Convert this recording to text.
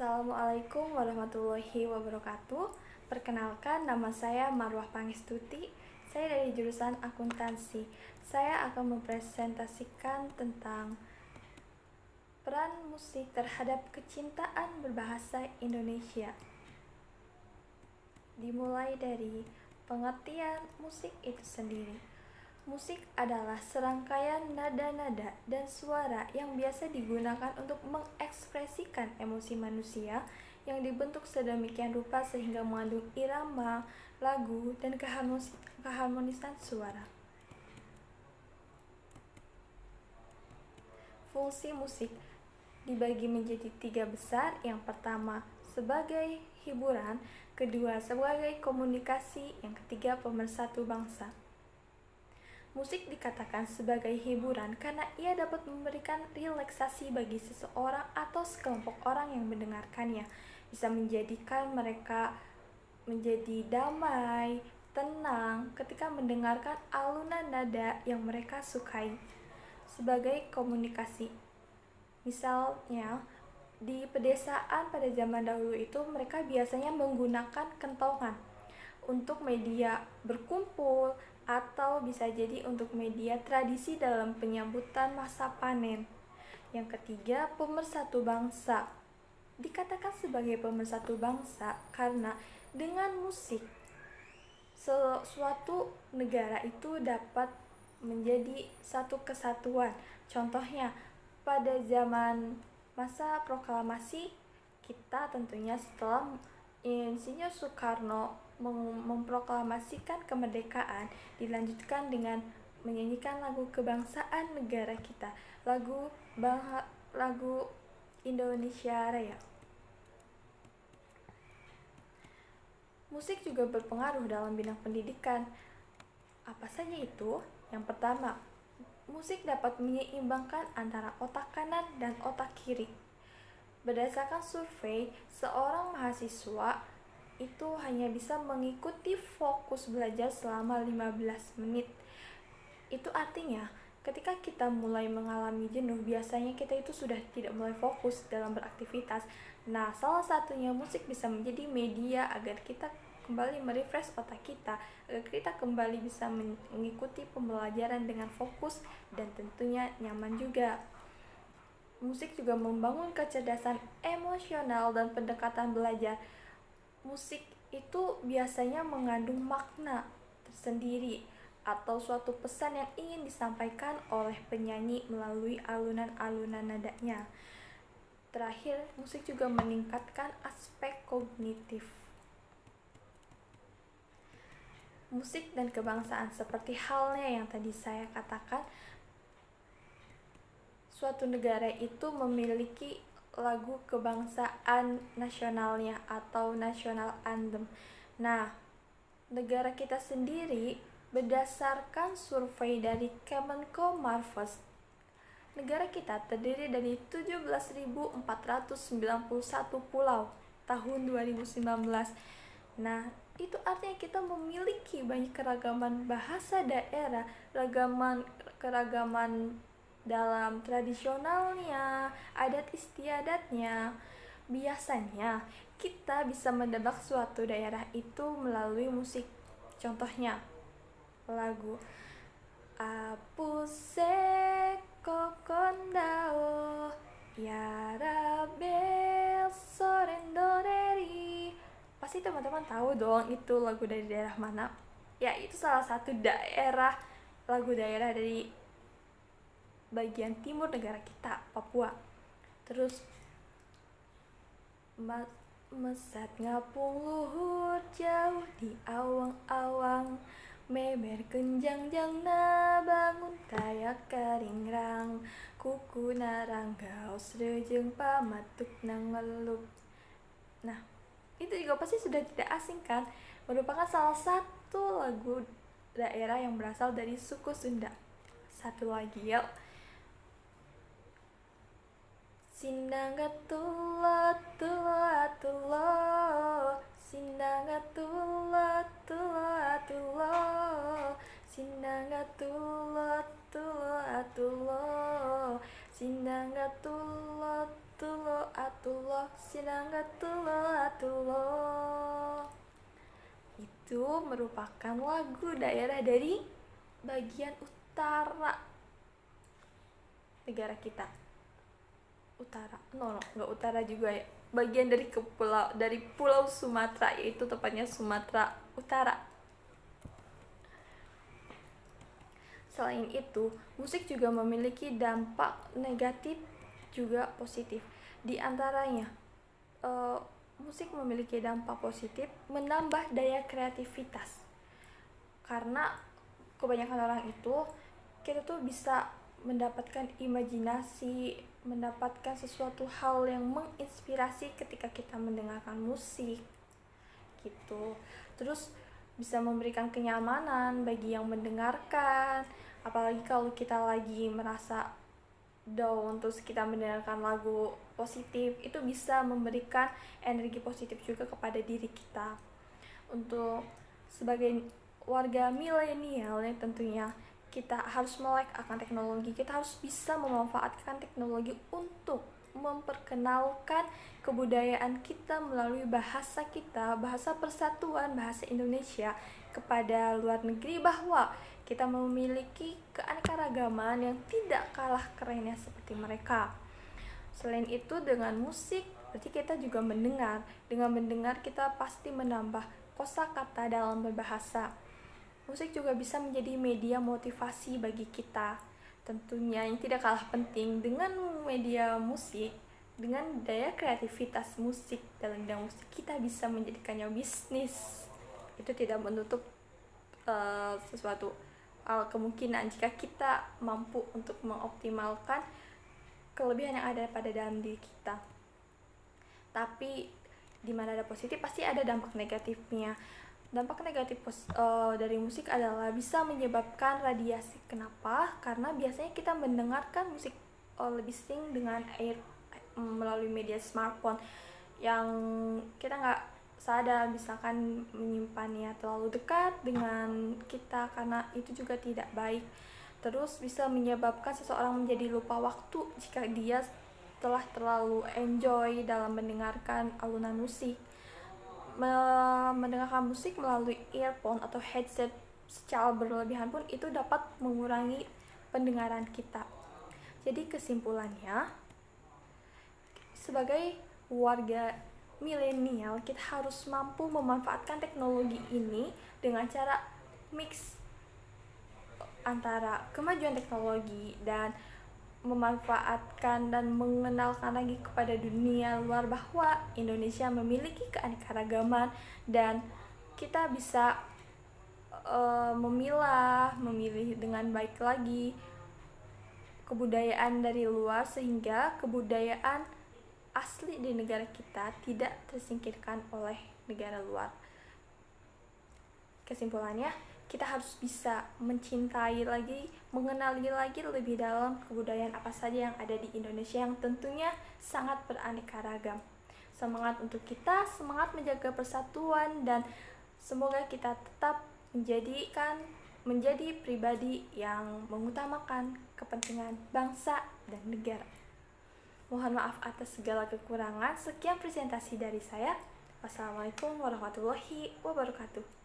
Assalamualaikum warahmatullahi wabarakatuh. Perkenalkan, nama saya Marwah Pangestuti. Saya dari jurusan akuntansi. Saya akan mempresentasikan tentang peran musik terhadap kecintaan berbahasa Indonesia. Dimulai dari pengertian musik itu sendiri. Musik adalah serangkaian nada-nada dan suara yang biasa digunakan untuk mengekspresikan emosi manusia yang dibentuk sedemikian rupa sehingga mengandung irama, lagu, dan keharmonisan suara. Fungsi musik dibagi menjadi 3 besar. Yang pertama sebagai hiburan, kedua sebagai komunikasi, yang ketiga pemersatu bangsa. Musik dikatakan sebagai hiburan karena ia dapat memberikan relaksasi bagi seseorang atau sekelompok orang yang mendengarkannya, bisa menjadikan mereka menjadi damai, tenang ketika mendengarkan alunan nada yang mereka sukai. Sebagai komunikasi, misalnya di pedesaan pada zaman dahulu itu mereka biasanya menggunakan kentongan untuk media berkumpul atau bisa jadi untuk media tradisi dalam penyambutan masa panen. Yang ketiga, pemersatu bangsa. Dikatakan sebagai pemersatu bangsa karena dengan musik suatu negara itu dapat menjadi satu kesatuan. Contohnya, pada zaman masa proklamasi kita tentunya setelah Insinyur Soekarno memproklamasikan kemerdekaan, dilanjutkan dengan menyanyikan lagu kebangsaan negara kita, lagu Indonesia Raya. Musik juga berpengaruh dalam bidang pendidikan. Apa saja itu? Yang pertama, musik dapat menyeimbangkan antara otak kanan dan otak kiri. Berdasarkan survei, seorang mahasiswa itu hanya bisa mengikuti fokus belajar selama 15 menit. Itu artinya, ketika kita mulai mengalami jenuh, biasanya kita itu sudah tidak mulai fokus dalam beraktivitas. Nah, salah satunya musik bisa menjadi media agar kita kembali merefresh otak kita, agar kita kembali bisa mengikuti pembelajaran dengan fokus dan tentunya nyaman juga. Musik juga membangun kecerdasan emosional dan pendekatan belajar. Musik itu biasanya mengandung makna tersendiri atau suatu pesan yang ingin disampaikan oleh penyanyi melalui alunan-alunan nadanya. Terakhir, musik juga meningkatkan aspek kognitif. Musik dan kebangsaan seperti halnya yang tadi saya katakan, suatu negara itu memiliki lagu kebangsaan nasionalnya atau national anthem. Nah, negara kita sendiri berdasarkan survei dari Kemenko-Marves, negara kita terdiri dari 17.491 pulau tahun 2019. Nah, itu artinya kita memiliki banyak keragaman bahasa daerah, keragaman dalam tradisionalnya, adat istiadatnya. Biasanya kita bisa menebak suatu daerah itu melalui musik. Contohnya lagu Apuse kokondao Yarabel sorendoreri. Pasti teman-teman tahu dong itu lagu dari daerah mana. Ya, itu salah satu lagu daerah dari bagian timur negara kita, Papua. Terus mesat ngapung luhur jauh di awang-awang, meber kenjang-jang na bangun tayak karingrang, kuku narang gaos rejeng pamatuk nang ngelup. Nah, itu juga pasti sudah tidak asing kan, merupakan salah satu lagu daerah yang berasal dari suku Sunda. Satu lagi yuk. Sindangatullah tullah tullah, Sindangatullah tullah tullah, Sindangatullah tullah tullah, Sindangatullah tullah tullah, Sinangatulo. Itu merupakan lagu daerah dari bagian utara negara kita. Utara, no, nggak utara juga ya. Bagian dari pulau Sumatera, yaitu tepatnya Sumatera Utara. Selain itu, musik juga memiliki dampak negatif juga positif. Di antaranya, musik memiliki dampak positif menambah daya kreativitas. Karena kebanyakan orang itu, kita tuh bisa mendapatkan imajinasi, mendapatkan sesuatu hal yang menginspirasi ketika kita mendengarkan musik gitu. Terus bisa memberikan kenyamanan bagi yang mendengarkan, apalagi kalau kita lagi merasa down terus kita mendengarkan lagu positif, itu bisa memberikan energi positif juga kepada diri kita. Untuk sebagai warga milenial yang tentunya kita harus melek akan teknologi, kita harus bisa memanfaatkan teknologi untuk memperkenalkan kebudayaan kita melalui bahasa kita, bahasa persatuan, bahasa Indonesia kepada luar negeri, bahwa kita memiliki keanekaragaman yang tidak kalah kerennya seperti mereka. Selain itu, dengan musik berarti kita juga mendengar. Dengan mendengar kita pasti menambah kosakata dalam berbahasa. Musik juga bisa menjadi media motivasi bagi kita. Tentunya yang tidak kalah penting dengan media musik, dengan daya kreativitas musik dalam bidang musik, kita bisa menjadikannya bisnis. Itu tidak menutup sesuatu kemungkinan jika kita mampu untuk mengoptimalkan kelebihan yang ada pada dalam diri kita. Tapi di mana ada positif pasti ada dampak negatifnya. Dampak negatif dari musik adalah bisa menyebabkan radiasi. Kenapa? Karena biasanya kita mendengarkan musik lebih sering dengan melalui media smartphone yang kita nggak sadar, misalkan menyimpannya terlalu dekat dengan kita, karena itu juga tidak baik. Terus bisa menyebabkan seseorang menjadi lupa waktu jika dia telah terlalu enjoy dalam mendengarkan alunan musik. Mendengarkan musik melalui earphone atau headset secara berlebihan pun itu dapat mengurangi pendengaran kita. Jadi kesimpulannya, sebagai warga milenial, kita harus mampu memanfaatkan teknologi ini dengan cara mix antara kemajuan teknologi dan memanfaatkan dan mengenalkan lagi kepada dunia luar bahwa Indonesia memiliki keanekaragaman dan kita bisa memilih dengan baik lagi kebudayaan dari luar, sehingga kebudayaan asli di negara kita tidak tersingkirkan oleh negara luar. Kesimpulannya, kita harus bisa mencintai lagi, mengenali lagi lebih dalam kebudayaan apa saja yang ada di Indonesia yang tentunya sangat beraneka ragam. Semangat untuk kita, semangat menjaga persatuan, dan semoga kita tetap menjadi pribadi yang mengutamakan kepentingan bangsa dan negara. Mohon maaf atas segala kekurangan. Sekian presentasi dari saya. Wassalamualaikum warahmatullahi wabarakatuh.